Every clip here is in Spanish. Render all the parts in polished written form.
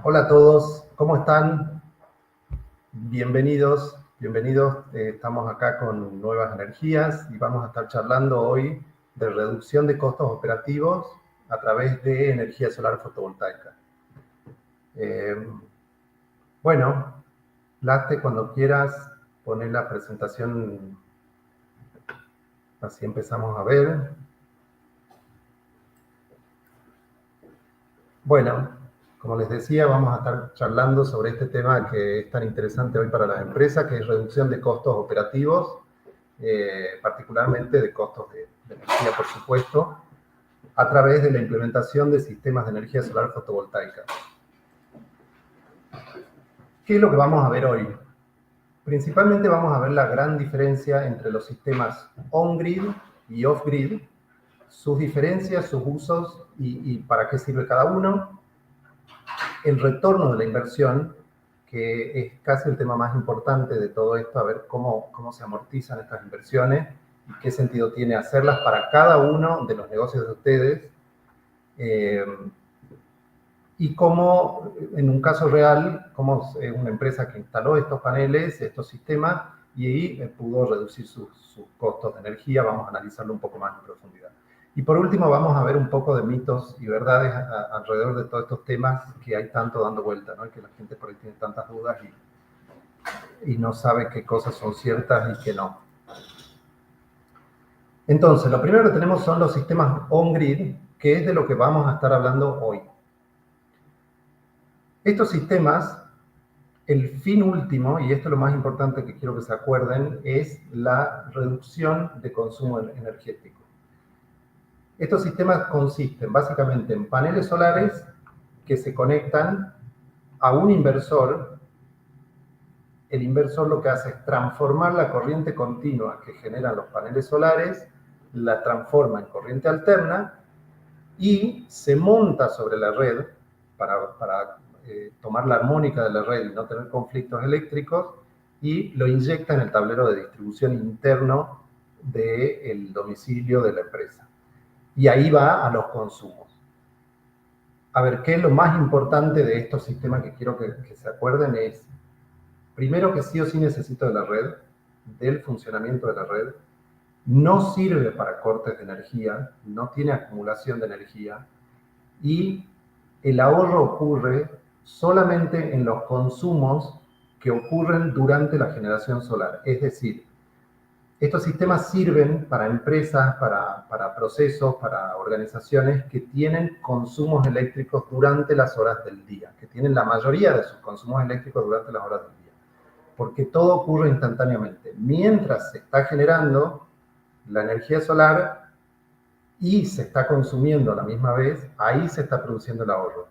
Hola a todos, ¿cómo están? Bienvenidos, bienvenidos. Estamos acá con Nuevas Energías y vamos a estar charlando hoy de reducción de costos operativos a través de energía solar fotovoltaica. Eh, bueno, Laste, cuando quieras poner la presentación, así empezamos a ver. Bueno, como les decía, vamos a estar charlando sobre este tema que es tan interesante hoy para las empresas, que es reducción de costos operativos, particularmente de costos de energía, por supuesto, a través de la implementación de sistemas de energía solar fotovoltaica. ¿Qué es lo que vamos a ver hoy? Principalmente vamos a ver la gran diferencia entre los sistemas on-grid y off-grid, sus diferencias, sus usos y para qué sirve cada uno, el retorno de la inversión, que es casi el tema más importante de todo esto, a ver cómo se amortizan estas inversiones y qué sentido tiene hacerlas para cada uno de los negocios de ustedes, y cómo, en un caso real, cómo una empresa que instaló estos paneles, estos sistemas, y ahí pudo reducir sus costos de energía. Vamos a analizarlo un poco más en profundidad. Y por último, vamos a ver un poco de mitos y verdades alrededor de todos estos temas que hay tanto dando vuelta, ¿no? Y que la gente por ahí tiene tantas dudas y no sabe qué cosas son ciertas y qué no. Entonces, lo primero que tenemos son los sistemas on-grid, que es de lo que vamos a estar hablando hoy. Estos sistemas, el fin último, y esto es lo más importante que quiero que se acuerden, es la reducción de consumo energético. Estos sistemas consisten básicamente en paneles solares que se conectan a un inversor. El inversor lo que hace es transformar la corriente continua que generan los paneles solares, la transforma en corriente alterna y se monta sobre la red para tomar la armónica de la red y no tener conflictos eléctricos, y lo inyecta en el tablero de distribución interno del domicilio de la empresa. Y ahí va a los consumos. A ver, ¿qué es lo más importante de estos sistemas que quiero que se acuerden? Es, primero, que sí o sí necesito de la red, del funcionamiento de la red. No sirve para cortes de energía, no tiene acumulación de energía, y el ahorro ocurre solamente en los consumos que ocurren durante la generación solar. Es decir, estos sistemas sirven para empresas, para procesos, para organizaciones que tienen consumos eléctricos durante las horas del día, que tienen la mayoría de sus consumos eléctricos durante las horas del día, porque todo ocurre instantáneamente. Mientras se está generando la energía solar y se está consumiendo a la misma vez, ahí se está produciendo el ahorro.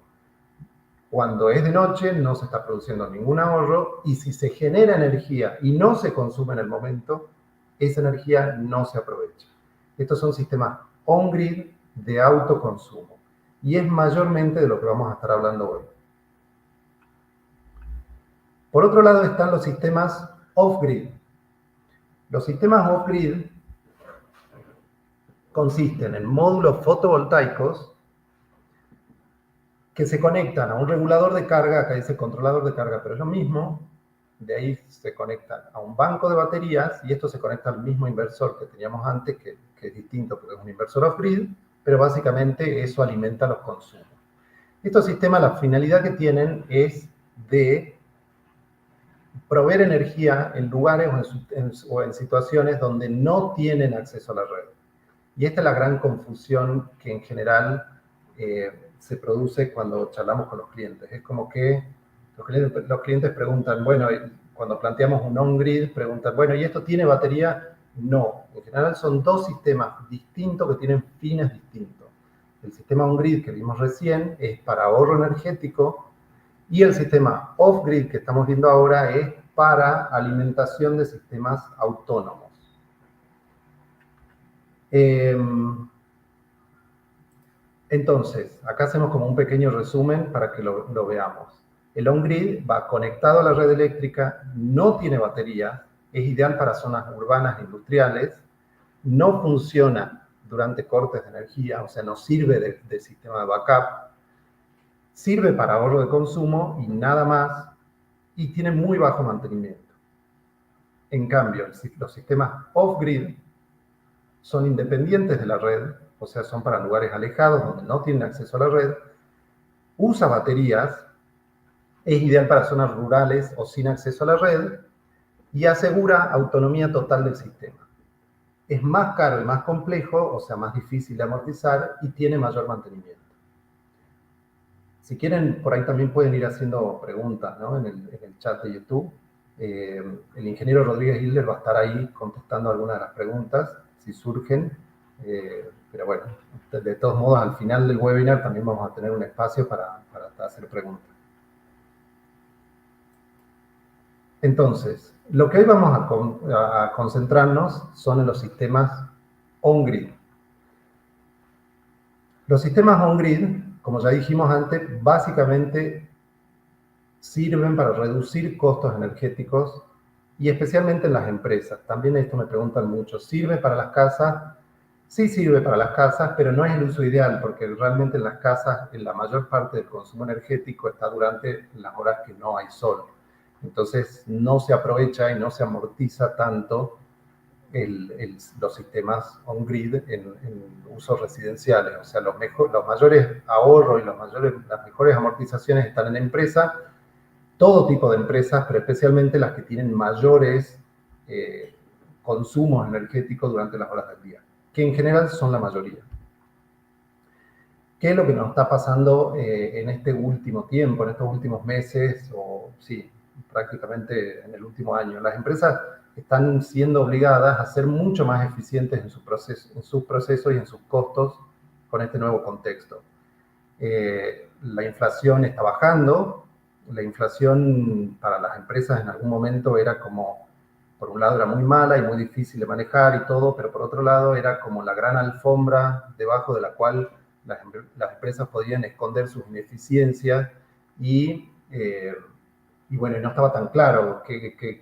Cuando es de noche no se está produciendo ningún ahorro, y si se genera energía y no se consume en el momento, esa energía no se aprovecha. Estos son sistemas on-grid de autoconsumo, y es mayormente de lo que vamos a estar hablando hoy. Por otro lado están los sistemas off-grid. Los sistemas off-grid consisten en módulos fotovoltaicos que se conectan a un regulador de carga, acá dice controlador de carga, pero es lo mismo. De ahí se conectan a un banco de baterías, y esto se conecta al mismo inversor que teníamos antes, que es distinto porque es un inversor off-grid, pero básicamente eso alimenta los consumos. Estos sistemas, la finalidad que tienen es de proveer energía en lugares o en situaciones donde no tienen acceso a la red. Y esta es la gran confusión que en general se produce cuando charlamos con los clientes. Es como que los clientes preguntan, bueno, cuando planteamos un on-grid, preguntan, bueno, ¿y esto tiene batería? No, en general son dos sistemas distintos que tienen fines distintos. El sistema on-grid que vimos recién es para ahorro energético, y el sistema off-grid que estamos viendo ahora es para alimentación de sistemas autónomos. Entonces, acá hacemos como un pequeño resumen para que lo veamos. El on-grid va conectado a la red eléctrica, no tiene batería, es ideal para zonas urbanas e industriales, no funciona durante cortes de energía, o sea, no sirve de sistema de backup, sirve para ahorro de consumo y nada más, y tiene muy bajo mantenimiento. En cambio, los sistemas off-grid son independientes de la red, o sea, son para lugares alejados donde no tienen acceso a la red, usa baterías, es ideal para zonas rurales o sin acceso a la red y asegura autonomía total del sistema. Es más caro y más complejo, o sea, más difícil de amortizar y tiene mayor mantenimiento. Si quieren, por ahí también pueden ir haciendo preguntas, ¿no? en el chat de YouTube. El ingeniero Rodríguez Hilder va a estar ahí contestando algunas de las preguntas, si surgen. Pero bueno, de todos modos, al final del webinar también vamos a tener un espacio para hacer preguntas. Entonces, lo que hoy vamos a concentrarnos son en los sistemas on-grid. Los sistemas on-grid, como ya dijimos antes, básicamente sirven para reducir costos energéticos y especialmente en las empresas. También esto me preguntan mucho, ¿sirve para las casas? Sí sirve para las casas, pero no es el uso ideal, porque realmente en las casas la mayor parte del consumo energético está durante las horas que no hay sol. Entonces no se aprovecha y no se amortiza tanto los sistemas on-grid en usos residenciales. O sea, los mayores ahorros y las mejores amortizaciones están en empresas, todo tipo de empresas, pero especialmente las que tienen mayores consumos energéticos durante las horas del día, que en general son la mayoría. ¿Qué es lo que nos está pasando en este último tiempo, en estos últimos meses, o sí, prácticamente en el último año? Las empresas están siendo obligadas a ser mucho más eficientes en sus procesos y en sus costos con este nuevo contexto. La inflación está bajando. La inflación para las empresas en algún momento era como, por un lado era muy mala y muy difícil de manejar y todo, pero por otro lado era como la gran alfombra debajo de la cual las empresas podían esconder sus ineficiencias y bueno, no estaba tan claro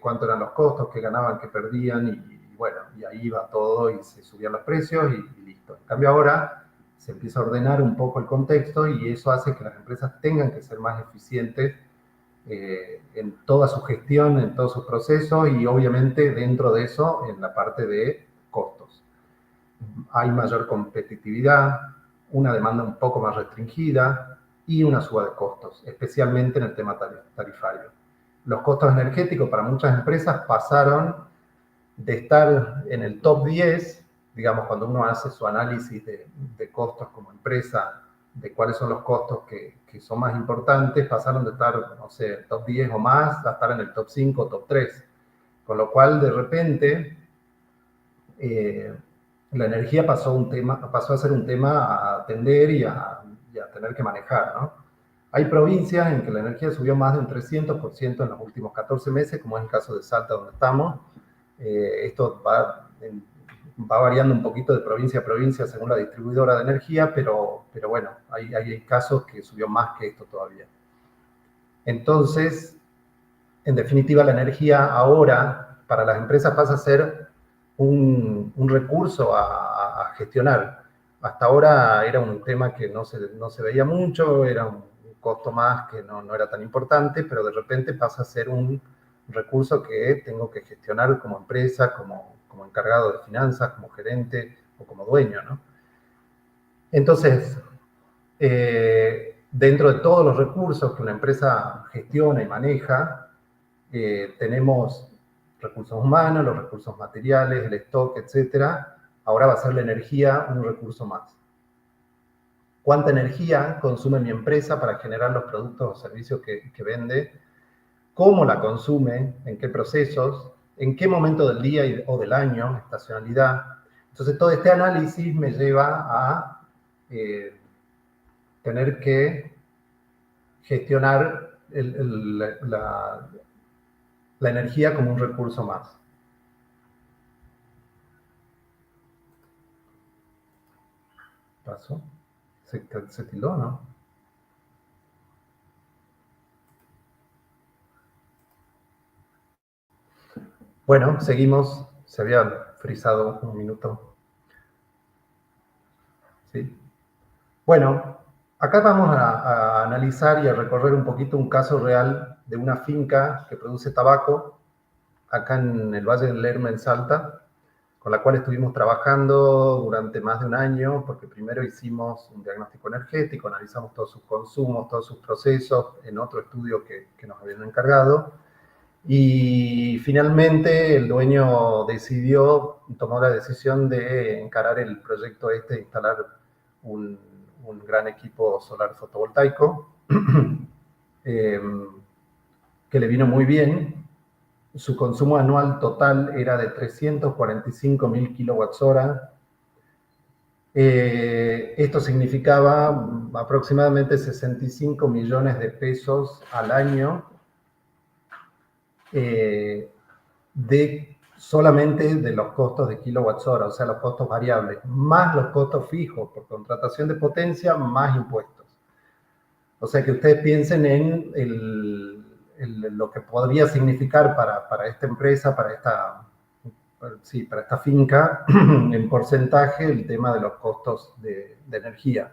cuánto eran los costos, qué ganaban, qué perdían, y bueno, y ahí iba todo y se subían los precios y listo. En cambio ahora se empieza a ordenar un poco el contexto y eso hace que las empresas tengan que ser más eficientes en toda su gestión, en todos sus procesos y obviamente dentro de eso en la parte de costos. Hay mayor competitividad, una demanda un poco más restringida y una suba de costos, especialmente en el tema tarifario. Los costos energéticos para muchas empresas pasaron de estar en el top 10, digamos, cuando uno hace su análisis de costos como empresa, de cuáles son los costos que son más importantes, pasaron de estar, no sé, top 10 o más, a estar en el top 5 o top 3. Con lo cual, de repente, la energía pasó a ser un tema a atender y a tener que manejar, ¿no? Hay provincias en que la energía subió más de un 300% en los últimos 14 meses, como es el caso de Salta, donde estamos. Esto va variando un poquito de provincia a provincia según la distribuidora de energía, pero bueno, hay casos que subió más que esto todavía. Entonces, en definitiva, la energía ahora para las empresas pasa a ser un recurso a gestionar. Hasta ahora era un tema que no se veía mucho, era un costo más que no era tan importante, pero de repente pasa a ser un recurso que tengo que gestionar como empresa, como encargado de finanzas, como gerente o como dueño, ¿no? Entonces, dentro de todos los recursos que una empresa gestiona y maneja, tenemos recursos humanos, los recursos materiales, el stock, etcétera. Ahora va a ser la energía un recurso más. ¿Cuánta energía consume mi empresa para generar los productos o servicios que vende? ¿Cómo la consume? ¿En qué procesos? ¿En qué momento del día o del año? Estacionalidad. Entonces, todo este análisis me lleva a tener que gestionar la energía como un recurso más. ¿Pasó? ¿Se tildó, no? Bueno, seguimos. Se había frizado un minuto. ¿Sí? Bueno, Acá vamos a analizar y a recorrer un poquito un caso real de una finca que produce tabaco acá en el Valle del Lerma, en Salta, con la cual estuvimos trabajando durante más de un año, porque primero hicimos un diagnóstico energético, analizamos todos sus consumos, todos sus procesos, en otro estudio que nos habían encargado, y finalmente el dueño tomó la decisión de encarar el proyecto de instalar un, un gran equipo solar fotovoltaico, eh, que le vino muy bien. Su consumo anual total era de 345.000 kWh. Esto significaba aproximadamente 65 millones de pesos al año, solamente de los costos de kilowatts-hora, o sea, los costos variables, más los costos fijos por contratación de potencia, más impuestos. O sea, que ustedes piensen en lo que podría significar para esta empresa, para esta finca, en porcentaje, el tema de los costos de energía.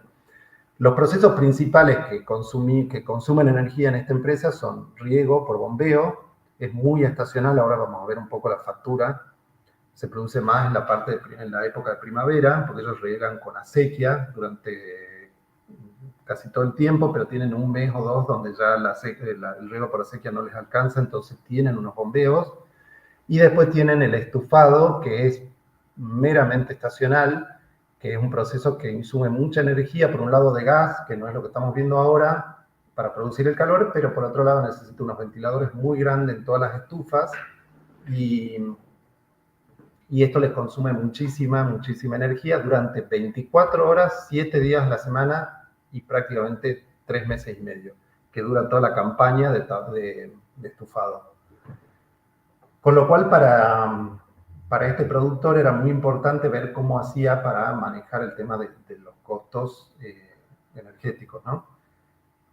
Los procesos principales que consumen energía en esta empresa son riego por bombeo, es muy estacional, ahora vamos a ver un poco la factura, se produce más en la época de primavera, porque ellos riegan con acequia durante casi todo el tiempo, pero tienen un mes o dos donde ya el riego por acequia no les alcanza, entonces tienen unos bombeos, y después tienen el estufado, que es meramente estacional, que es un proceso que insume mucha energía, por un lado de gas, que no es lo que estamos viendo ahora, para producir el calor, pero por otro lado necesita unos ventiladores muy grandes en todas las estufas, y esto les consume muchísima energía durante 24 horas, 7 días a la semana y prácticamente 3 meses y medio, que dura toda la campaña de estufado. Con lo cual, para este productor era muy importante ver cómo hacía para manejar el tema de los costos energéticos, ¿no?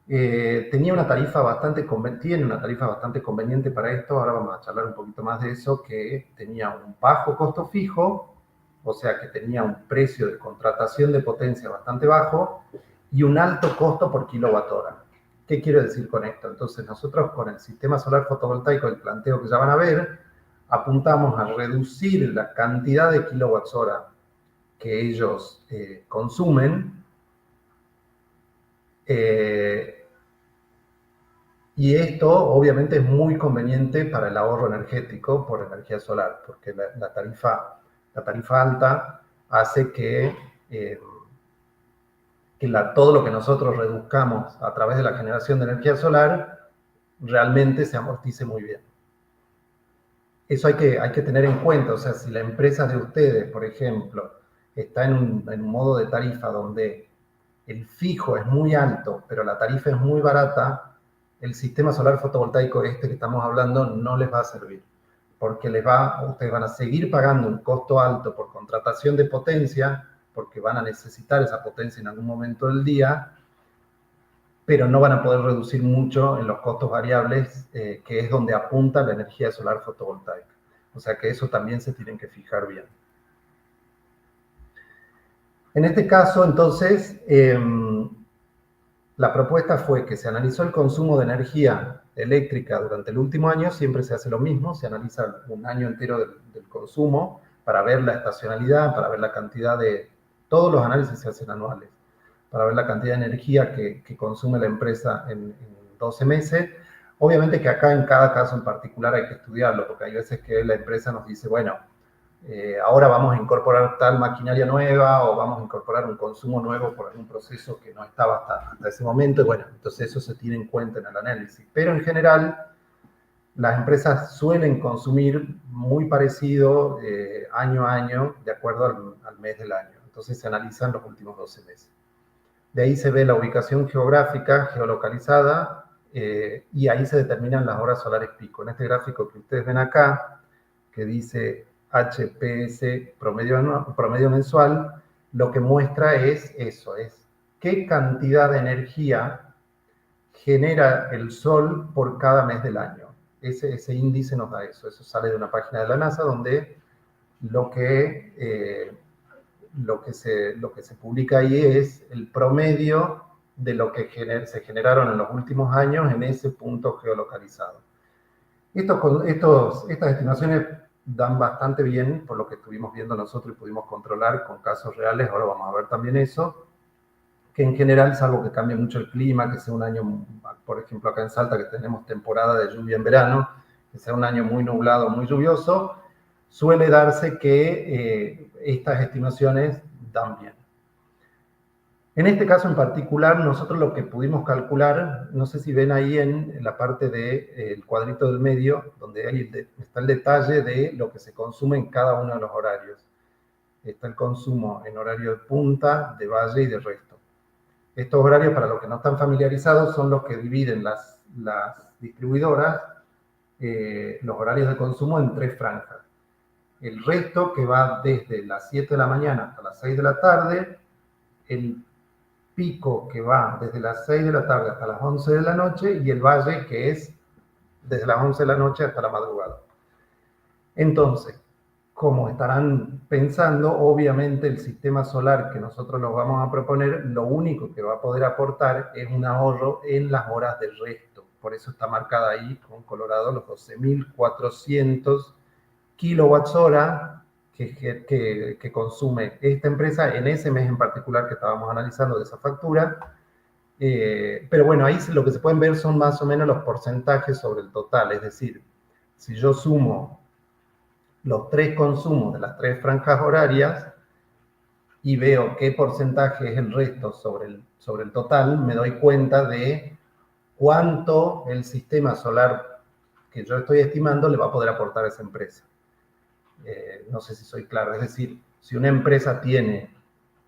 Tiene una tarifa bastante conveniente para esto, ahora vamos a charlar un poquito más de eso, que tenía un bajo costo fijo, o sea que tenía un precio de contratación de potencia bastante bajo y un alto costo por kilowatt hora. ¿Qué quiero decir con esto? Entonces nosotros con el sistema solar fotovoltaico, el planteo que ya van a ver, apuntamos a reducir la cantidad de kilowatts hora que ellos consumen, y esto obviamente es muy conveniente para el ahorro energético por energía solar, porque la tarifa alta hace que todo lo que nosotros reduzcamos a través de la generación de energía solar realmente se amortice muy bien. Eso hay que tener en cuenta, o sea, si la empresa de ustedes, por ejemplo, está en un modo de tarifa donde el fijo es muy alto, pero la tarifa es muy barata, el sistema solar fotovoltaico que estamos hablando no les va a servir, porque ustedes van a seguir pagando un costo alto por contratación de potencia, porque van a necesitar esa potencia en algún momento del día, pero no van a poder reducir mucho en los costos variables, que es donde apunta la energía solar fotovoltaica. O sea que eso también se tienen que fijar bien. En este caso, entonces, la propuesta fue que se analizó el consumo de energía eléctrica durante el último año, siempre se hace lo mismo, se analiza un año entero del consumo para ver la estacionalidad, para ver la cantidad de... Todos los análisis se hacen anuales, para ver la cantidad de energía que consume la empresa en 12 meses. Obviamente que acá en cada caso en particular hay que estudiarlo, porque hay veces que la empresa nos dice, bueno, ahora vamos a incorporar tal maquinaria nueva o vamos a incorporar un consumo nuevo por algún proceso que no estaba hasta ese momento. Y bueno, entonces eso se tiene en cuenta en el análisis. Pero en general, las empresas suelen consumir muy parecido año a año, de acuerdo al mes del año. Entonces se analizan los últimos 12 meses. De ahí se ve la ubicación geográfica, geolocalizada, y ahí se determinan las horas solares pico. En este gráfico que ustedes ven acá, que dice HPS promedio mensual, lo que muestra es eso, es qué cantidad de energía genera el sol por cada mes del año. Ese índice nos da eso sale de una página de la NASA donde lo que se publica ahí es el promedio de lo que se generaron en los últimos años en ese punto geolocalizado. Estas estimaciones dan bastante bien, por lo que estuvimos viendo nosotros y pudimos controlar con casos reales, ahora vamos a ver también eso, que en general, salvo que cambie mucho el clima, que sea un año, por ejemplo acá en Salta, que tenemos temporada de lluvia en verano, que sea un año muy nublado, muy lluvioso, suele darse que estas estimaciones dan bien. En este caso en particular, nosotros lo que pudimos calcular, no sé si ven ahí en la parte del cuadrito del medio, donde está el detalle de lo que se consume en cada uno de los horarios. Está el consumo en horario de punta, de valle y de resto. Estos horarios, para los que no están familiarizados, son los que dividen las distribuidoras, los horarios de consumo en 3 franjas. El resto, que va desde las 7 de la mañana hasta las 6 de la tarde, el pico, que va desde las 6 de la tarde hasta las 11 de la noche, y el valle, que es desde las 11 de la noche hasta la madrugada. Entonces, como estarán pensando, obviamente el sistema solar que nosotros los vamos a proponer, lo único que va a poder aportar es un ahorro en las horas del resto. Por eso está marcada ahí con colorado los 12.400 kilowatts-hora que consume esta empresa en ese mes en particular que estábamos analizando de esa factura. Pero bueno, ahí lo que se pueden ver son más o menos los porcentajes sobre el total. Es decir, si yo sumo los 3 consumos de las 3 franjas horarias y veo qué porcentaje es el resto sobre el total, me doy cuenta de cuánto el sistema solar que yo estoy estimando le va a poder aportar a esa empresa. No sé si soy claro, es decir, si una empresa tiene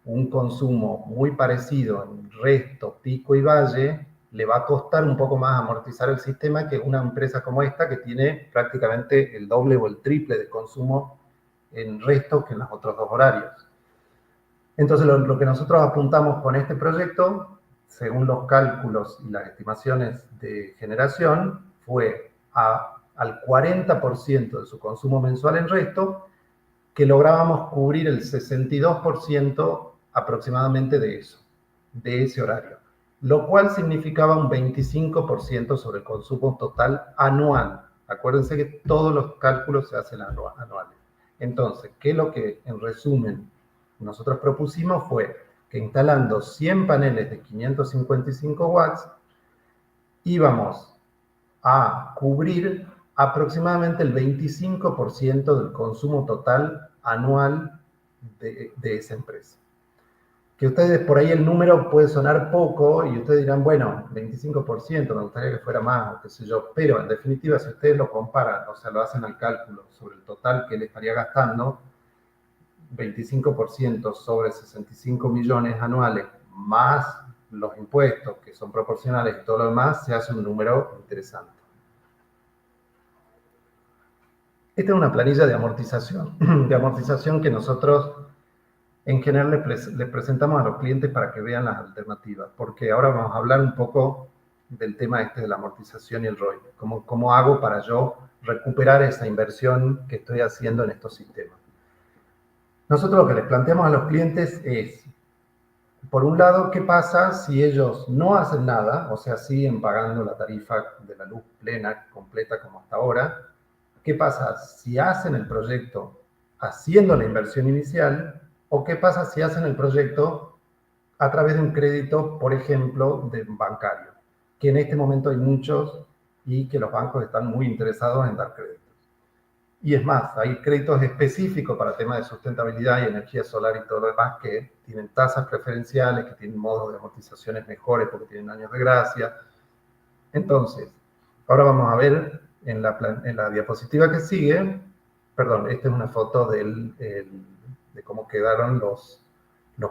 un consumo muy parecido en resto, pico y valle, le va a costar un poco más amortizar el sistema que una empresa como esta, que tiene prácticamente el doble o el triple de consumo en resto que en los otros 2 horarios. Entonces, lo que nosotros apuntamos con este proyecto, según los cálculos y las estimaciones de generación, fue al 40% de su consumo mensual en resto, que lográbamos cubrir el 62% aproximadamente de eso, de ese horario, lo cual significaba un 25% sobre el consumo total anual. Acuérdense que todos los cálculos se hacen anuales. Entonces, ¿qué es lo que en resumen nosotros propusimos? Fue que instalando 100 paneles de 555 watts, íbamos a cubrir aproximadamente el 25% del consumo total anual de esa empresa. Que ustedes, por ahí el número puede sonar poco y ustedes dirán, bueno, 25%, me gustaría que fuera más, o qué sé yo, pero en definitiva, si ustedes lo comparan, o sea, lo hacen al cálculo sobre el total que le estaría gastando, 25% sobre 65 millones anuales, más los impuestos que son proporcionales y todo lo demás, se hace un número interesante. Esta es una planilla de amortización que nosotros en general les presentamos a los clientes para que vean las alternativas, porque ahora vamos a hablar un poco del tema este de la amortización y el ROI, cómo hago para yo recuperar esa inversión que estoy haciendo en estos sistemas. Nosotros lo que les planteamos a los clientes es, por un lado, ¿qué pasa si ellos no hacen nada, o sea, siguen pagando la tarifa de la luz plena, completa como hasta ahora? ¿Qué pasa si hacen el proyecto haciendo la inversión inicial? ¿O qué pasa si hacen el proyecto a través de un crédito, por ejemplo, de bancario? Que en este momento hay muchos y que los bancos están muy interesados en dar créditos. Y es más, hay créditos específicos para temas de sustentabilidad y energía solar y todo lo demás que tienen tasas preferenciales, que tienen modos de amortizaciones mejores porque tienen años de gracia. Entonces, ahora vamos a ver en la diapositiva que sigue, perdón, esta es una foto de cómo quedaron los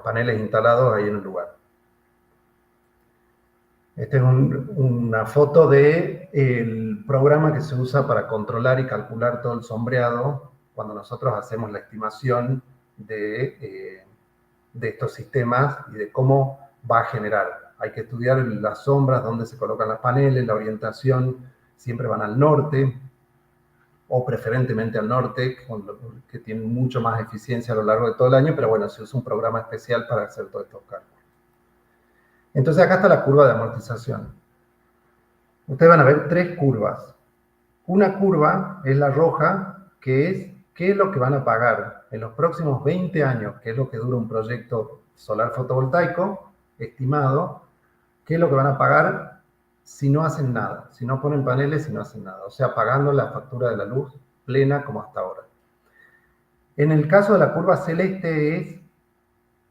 paneles instalados ahí en el lugar. Esta es una foto del programa que se usa para controlar y calcular todo el sombreado cuando nosotros hacemos la estimación de estos sistemas y de cómo va a generar. Hay que estudiar las sombras, dónde se colocan los paneles, la orientación, siempre van al norte o preferentemente al norte, que tienen mucho más eficiencia a lo largo de todo el año, pero bueno, se usa un programa especial para hacer todos estos cálculos. Entonces acá está la curva de amortización. Ustedes van a ver tres curvas. Una curva es la roja, que es qué es lo que van a pagar en los próximos 20 años, que es lo que dura un proyecto solar fotovoltaico estimado, qué es lo que van a pagar si no hacen nada, si no ponen paneles, si no hacen nada. O sea, pagando la factura de la luz plena como hasta ahora. En el caso de la curva celeste es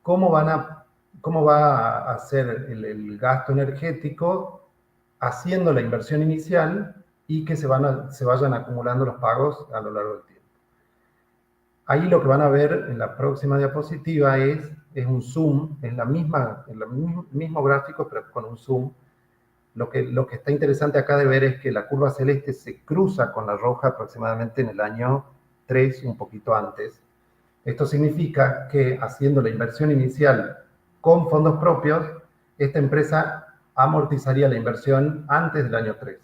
cómo va a ser el gasto energético haciendo la inversión inicial y que se vayan acumulando los pagos a lo largo del tiempo. Ahí lo que van a ver en la próxima diapositiva es un zoom, es el mismo gráfico, pero con un zoom. Lo que está interesante acá de ver es que la curva celeste se cruza con la roja aproximadamente en el año 3, un poquito antes. Esto significa que haciendo la inversión inicial con fondos propios, esta empresa amortizaría la inversión antes del año 3.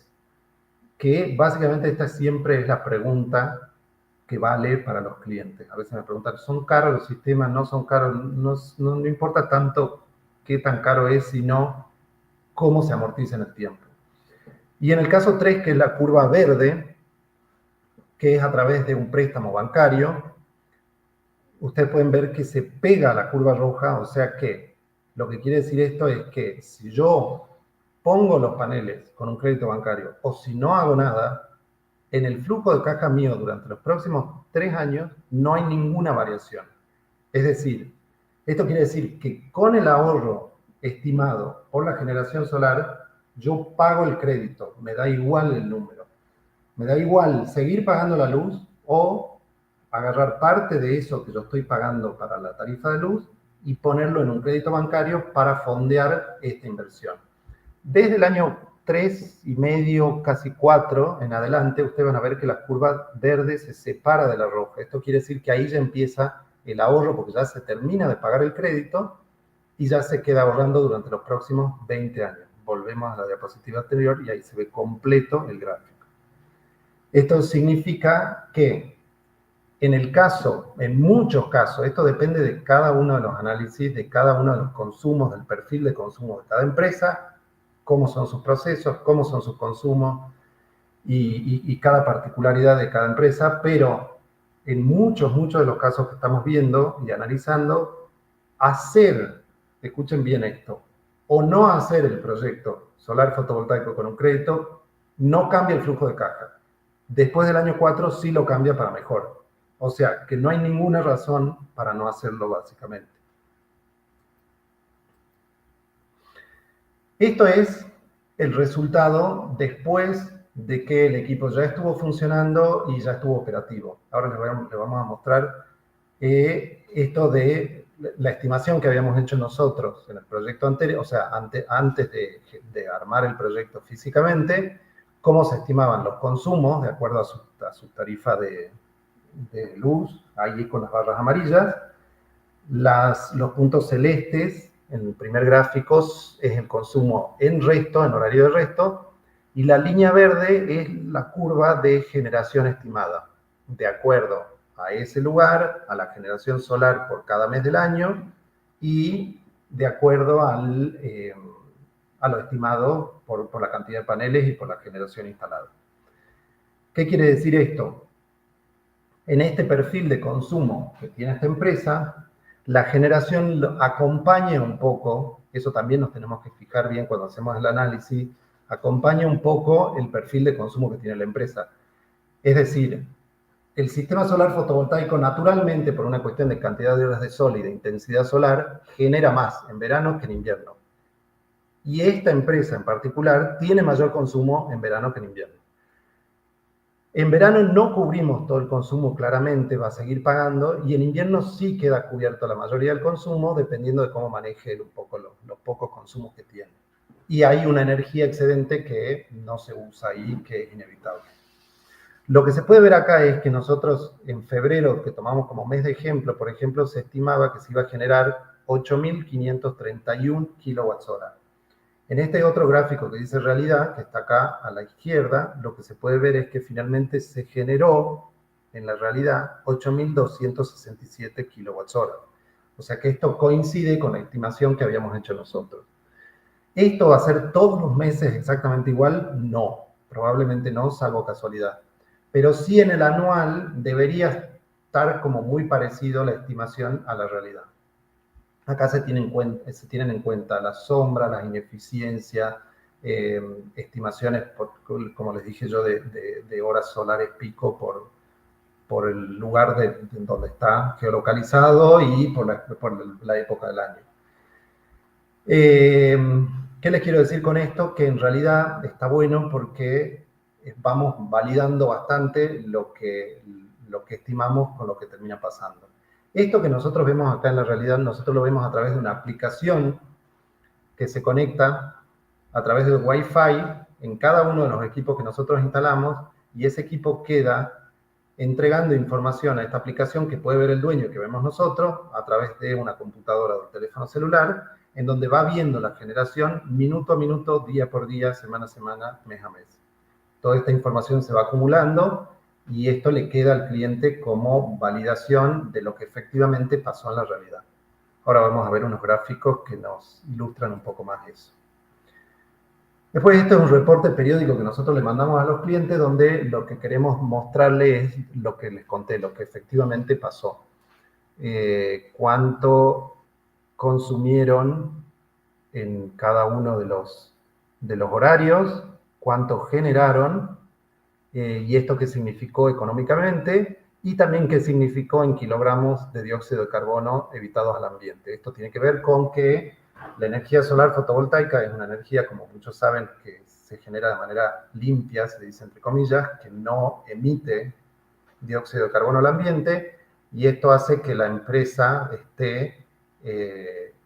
Que básicamente esta siempre es la pregunta que vale para los clientes. A veces me preguntan, ¿son caros los sistemas? ¿No son caros? No importa tanto qué tan caro es, sino cómo se amortiza en el tiempo. Y en el caso 3, que es la curva verde, que es a través de un préstamo bancario, ustedes pueden ver que se pega a la curva roja, o sea que lo que quiere decir esto es que si yo pongo los paneles con un crédito bancario o si no hago nada, en el flujo de caja mío durante los próximos 3 años no hay ninguna variación. Es decir, esto quiere decir que con el ahorro estimado por la generación solar, yo pago el crédito, me da igual el número. Me da igual seguir pagando la luz o agarrar parte de eso que yo estoy pagando para la tarifa de luz y ponerlo en un crédito bancario para fondear esta inversión. Desde el año 3,5, casi 4 en adelante, ustedes van a ver que la curva verde se separa de la roja. Esto quiere decir que ahí ya empieza el ahorro porque ya se termina de pagar el crédito y ya se queda ahorrando durante los próximos 20 años. Volvemos a la diapositiva anterior y ahí se ve completo el gráfico. Esto significa que en muchos casos, esto depende de cada uno de los análisis, de cada uno de los consumos, del perfil de consumo de cada empresa, cómo son sus procesos, cómo son sus consumos y cada particularidad de cada empresa, pero en muchos de los casos que estamos viendo y analizando, escuchen bien esto, o no hacer el proyecto solar fotovoltaico con un crédito, no cambia el flujo de caja. Después del año 4 sí lo cambia para mejor. O sea, que no hay ninguna razón para no hacerlo básicamente. Esto es el resultado después de que el equipo ya estuvo funcionando y ya estuvo operativo. Ahora les vamos a mostrar esto de la estimación que habíamos hecho nosotros en el proyecto anterior, o sea, antes de armar el proyecto físicamente, cómo se estimaban los consumos de acuerdo a su tarifa de luz, ahí con las barras amarillas. Los puntos celestes, en el primer gráfico, es el consumo en resto, en horario de resto, y la línea verde es la curva de generación estimada, de acuerdo a ese lugar, a la generación solar por cada mes del año, y de acuerdo a lo estimado por la cantidad de paneles y por la generación instalada. ¿Qué quiere decir esto? En este perfil de consumo que tiene esta empresa, la generación acompaña un poco, eso también nos tenemos que fijar bien cuando hacemos el análisis, acompaña un poco el perfil de consumo que tiene la empresa. Es decir, el sistema solar fotovoltaico naturalmente, por una cuestión de cantidad de horas de sol y de intensidad solar, genera más en verano que en invierno. Y esta empresa en particular tiene mayor consumo en verano que en invierno. En verano no cubrimos todo el consumo, claramente va a seguir pagando, y en invierno sí queda cubierto la mayoría del consumo, dependiendo de cómo maneje un poco los pocos consumos que tiene. Y hay una energía excedente que no se usa ahí, que es inevitable. Lo que se puede ver acá es que nosotros en febrero, que tomamos como mes de ejemplo, por ejemplo, se estimaba que se iba a generar 8.531 kWh. En este otro gráfico que dice realidad, que está acá a la izquierda, lo que se puede ver es que finalmente se generó en la realidad 8.267 kWh. O sea que esto coincide con la estimación que habíamos hecho nosotros. ¿Esto va a ser todos los meses exactamente igual? No, probablemente no, salvo casualidad. Pero sí en el anual debería estar como muy parecido la estimación a la realidad. Acá se tienen en cuenta la sombra, la ineficiencia, estimaciones, como les dije yo, de horas solares pico por el lugar donde está geolocalizado y por la época del año. ¿Qué les quiero decir con esto? Que en realidad está bueno porque vamos validando bastante lo que estimamos con lo que termina pasando. Esto que nosotros vemos acá en la realidad, nosotros lo vemos a través de una aplicación que se conecta a través de Wi-Fi en cada uno de los equipos que nosotros instalamos, y ese equipo queda entregando información a esta aplicación que puede ver el dueño, que vemos nosotros, a través de una computadora o un teléfono celular, en donde va viendo la generación minuto a minuto, día por día, semana a semana, mes a mes. Toda esta información se va acumulando y esto le queda al cliente como validación de lo que efectivamente pasó en la realidad. Ahora vamos a ver unos gráficos que nos ilustran un poco más eso. Después, este es un reporte periódico que nosotros le mandamos a los clientes, donde lo que queremos mostrarles es lo que les conté, lo que efectivamente pasó. Cuánto consumieron en cada uno de los horarios, cuánto generaron, y esto qué significó económicamente, y también qué significó en kilogramos de dióxido de carbono evitados al ambiente. Esto tiene que ver con que la energía solar fotovoltaica es una energía, como muchos saben, que se genera de manera limpia, se dice entre comillas, que no emite dióxido de carbono al ambiente, y esto hace que la empresa esté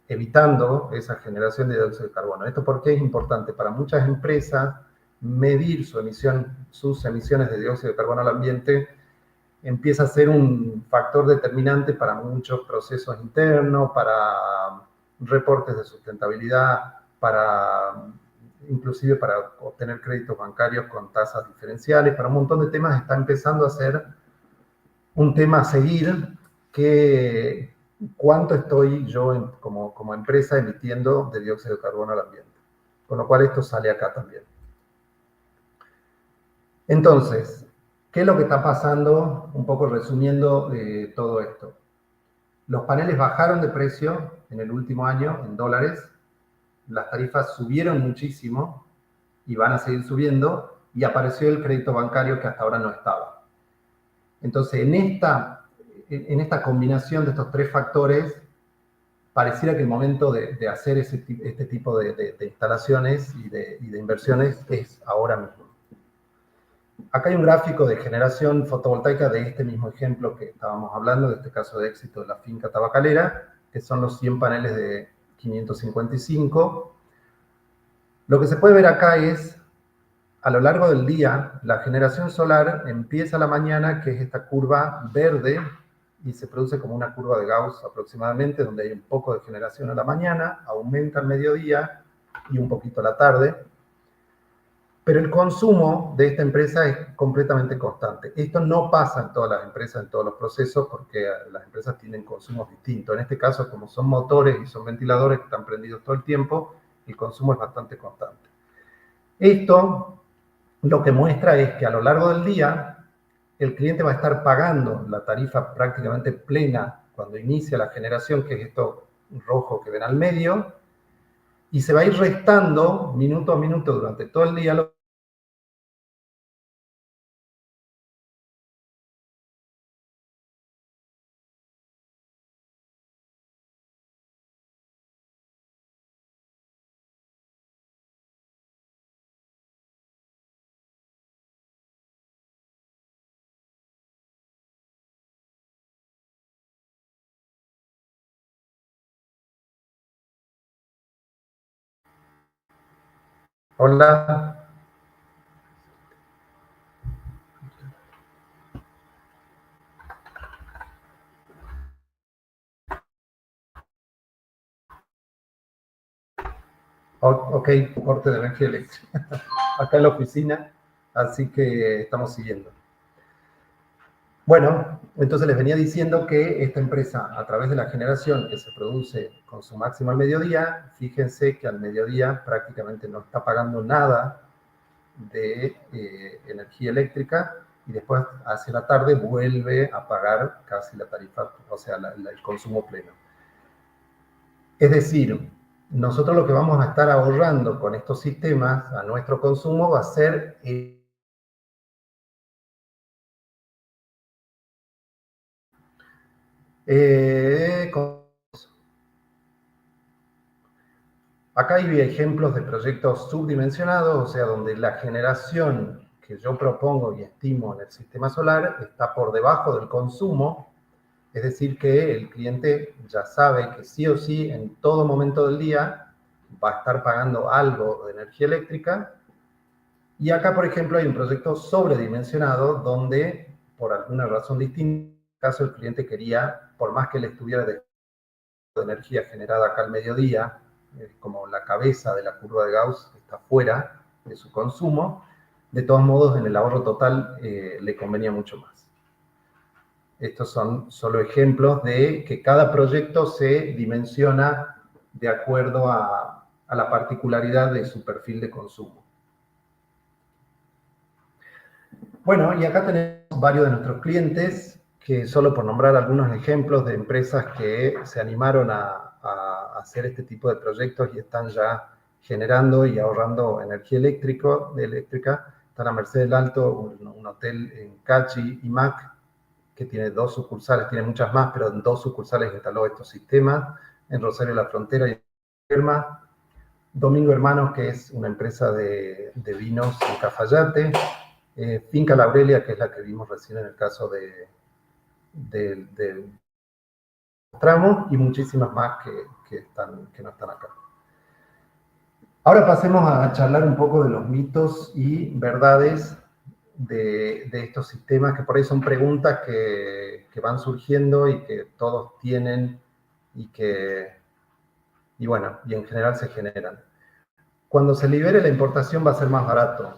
evitando esa generación de dióxido de carbono. ¿Esto por qué es importante? Para muchas empresas, medir sus emisiones de dióxido de carbono al ambiente empieza a ser un factor determinante para muchos procesos internos, para reportes de sustentabilidad, inclusive para obtener créditos bancarios con tasas diferenciales, para un montón de temas. Está empezando a ser un tema a seguir, que cuánto estoy yo como empresa emitiendo de dióxido de carbono al ambiente. Con lo cual esto sale acá también. Entonces, ¿qué es lo que está pasando? Un poco resumiendo todo esto. Los paneles bajaron de precio en el último año en dólares, las tarifas subieron muchísimo y van a seguir subiendo, y apareció el crédito bancario que hasta ahora no estaba. Entonces, en esta combinación de estos tres factores, pareciera que el momento de hacer este tipo de instalaciones y de inversiones es ahora mismo. Acá hay un gráfico de generación fotovoltaica de este mismo ejemplo que estábamos hablando, de este caso de éxito de la finca tabacalera, que son los 100 paneles de 555. Lo que se puede ver acá es, a lo largo del día, la generación solar empieza a la mañana, que es esta curva verde, y se produce como una curva de Gauss aproximadamente, donde hay un poco de generación a la mañana, aumenta al mediodía y un poquito a la tarde. Pero el consumo de esta empresa es completamente constante. Esto no pasa en todas las empresas, en todos los procesos, porque las empresas tienen consumos distintos. En este caso, como son motores y son ventiladores que están prendidos todo el tiempo, el consumo es bastante constante. Esto lo que muestra es que a lo largo del día, el cliente va a estar pagando la tarifa prácticamente plena cuando inicia la generación, que es esto rojo que ven al medio, y se va a ir restando minuto a minuto durante todo el día. Hola. Ok, corte de energía eléctrica acá en la oficina, así que estamos siguiendo. Bueno, entonces les venía diciendo que esta empresa, a través de la generación que se produce con su máximo al mediodía, fíjense que al mediodía prácticamente no está pagando nada de energía eléctrica y después hacia la tarde vuelve a pagar casi la tarifa, o sea, el consumo pleno. Es decir, nosotros lo que vamos a estar ahorrando con estos sistemas a nuestro consumo va a ser acá hay ejemplos de proyectos subdimensionados, o sea, donde la generación que yo propongo y estimo en el sistema solar está por debajo del consumo, es decir, que el cliente ya sabe que sí o sí en todo momento del día va a estar pagando algo de energía eléctrica. Y acá, por ejemplo, hay un proyecto sobredimensionado donde, por alguna razón distinta, en este caso el cliente quería, por más que él estuviera de energía generada acá al mediodía, como la cabeza de la curva de Gauss está fuera de su consumo, de todos modos en el ahorro total le convenía mucho más. Estos son solo ejemplos de que cada proyecto se dimensiona de acuerdo a la particularidad de su perfil de consumo. Bueno, y acá tenemos varios de nuestros clientes, que solo por nombrar algunos ejemplos de empresas que se animaron a hacer este tipo de proyectos y están ya generando y ahorrando energía eléctrica. Está la Mercedes del Alto, un hotel en Cachi, IMAC, que tiene 2 sucursales, tiene muchas más, pero en 2 sucursales instaló estos sistemas, en Rosario La Frontera y en Lerma. Domingo Hermanos, que es una empresa de vinos en Cafayate. Finca La Aurelia, que es la que vimos recién en el caso de Tramo, y muchísimas más que no están acá. Ahora pasemos a charlar un poco de los mitos y verdades de estos sistemas, que por ahí son preguntas que van surgiendo y que todos tienen y bueno, y en general se generan. Cuando se libere la importación va a ser más barato.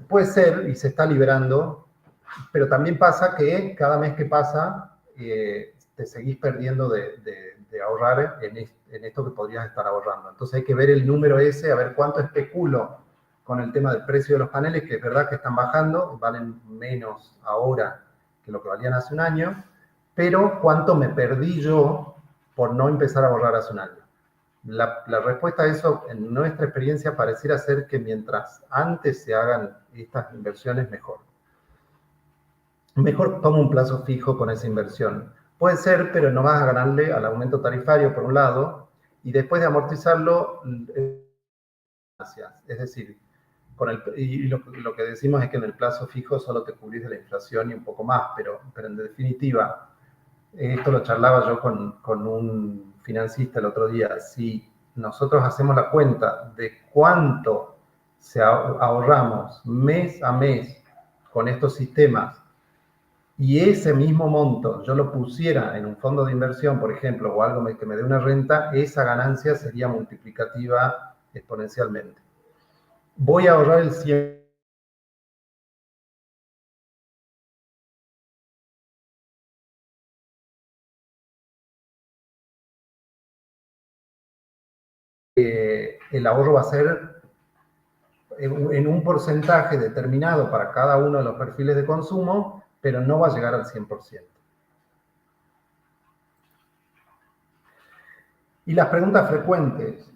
Puede ser, y se está liberando, pero también pasa que cada mes que pasa te seguís perdiendo de ahorrar en esto que podrías estar ahorrando. Entonces hay que ver el número ese, a ver cuánto especulo con el tema del precio de los paneles, que es verdad que están bajando, valen menos ahora que lo que valían hace un año, pero cuánto me perdí yo por no empezar a ahorrar hace un año. La respuesta a eso, en nuestra experiencia, pareciera ser que mientras antes se hagan estas inversiones, mejor. Mejor toma un plazo fijo con esa inversión. Puede ser, pero no vas a ganarle al aumento tarifario, por un lado, y después de amortizarlo, es decir, lo que decimos es que en el plazo fijo solo te cubrís de la inflación y un poco más, pero en definitiva, esto lo charlaba yo con un financista el otro día, si nosotros hacemos la cuenta de cuánto ahorramos mes a mes con estos sistemas y ese mismo monto yo lo pusiera en un fondo de inversión, por ejemplo, o algo que me dé una renta, esa ganancia sería multiplicativa exponencialmente. Voy a ahorrar el 100%. El ahorro va a ser en un porcentaje determinado para cada uno de los perfiles de consumo, pero no va a llegar al 100%. Y las preguntas frecuentes.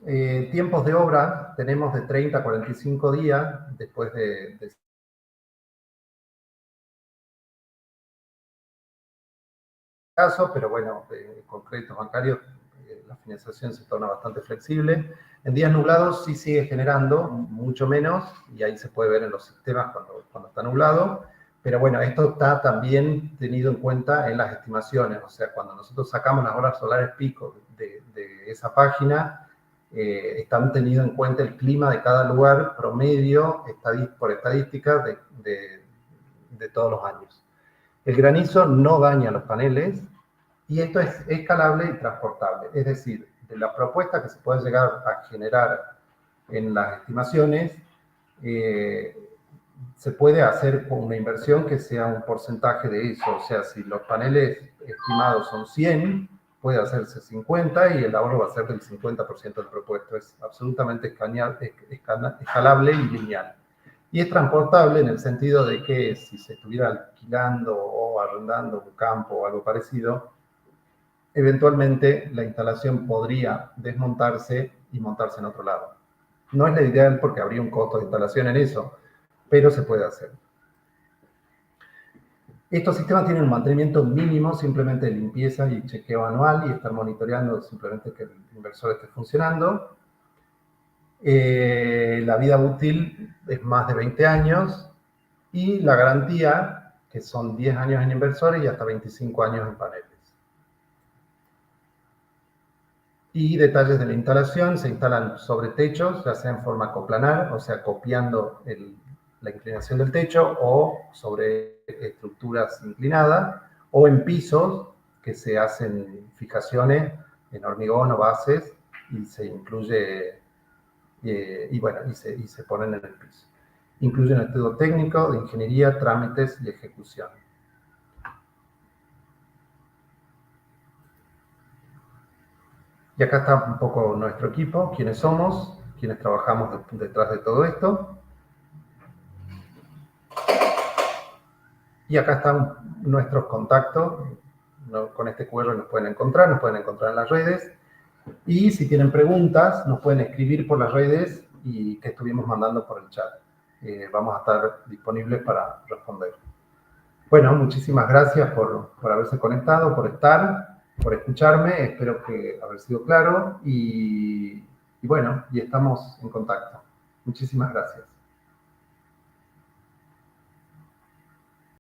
Tiempos de obra tenemos de 30 a 45 días después de caso, pero bueno, con créditos bancarios la financiación se torna bastante flexible. En días nublados sí sigue generando, mucho menos, y ahí se puede ver en los sistemas cuando está nublado, pero bueno, esto está también tenido en cuenta en las estimaciones, o sea, cuando nosotros sacamos las horas solares pico de esa página, están tenido en cuenta el clima de cada lugar promedio por estadísticas de todos los años. El granizo no daña los paneles y esto es escalable y transportable. Es decir, de la propuesta que se puede llegar a generar en las estimaciones, se puede hacer una inversión que sea un porcentaje de eso. O sea, si los paneles estimados son 100, puede hacerse 50 y el ahorro va a ser del 50% del propuesto. Es absolutamente escalable y lineal. Y es transportable en el sentido de que si se estuviera alquilando o arrendando un campo o algo parecido, eventualmente la instalación podría desmontarse y montarse en otro lado. No es la ideal porque habría un costo de instalación en eso, pero se puede hacer. Estos sistemas tienen un mantenimiento mínimo, simplemente de limpieza y chequeo anual y estar monitoreando simplemente que el inversor esté funcionando. La vida útil es más de 20 años y la garantía, que son 10 años en inversores y hasta 25 años en paneles. Y detalles de la instalación: se instalan sobre techos, ya sea en forma coplanar, o sea, copiando la inclinación del techo, o sobre estructuras inclinadas, o en pisos, que se hacen fijaciones en hormigón o bases, y se incluye, y se ponen en el piso. Incluye un estudio técnico de ingeniería, trámites y ejecución. Y acá está un poco nuestro equipo, quiénes somos, quiénes trabajamos detrás de todo esto. Y acá están nuestros contactos. Con este QR nos pueden encontrar en las redes. Y si tienen preguntas, nos pueden escribir por las redes y que estuvimos mandando por el chat. Vamos a estar disponibles para responder. Bueno, muchísimas gracias por haberse conectado, por estar, por escucharme. Espero que haber sido claro y bueno, y estamos en contacto. Muchísimas gracias.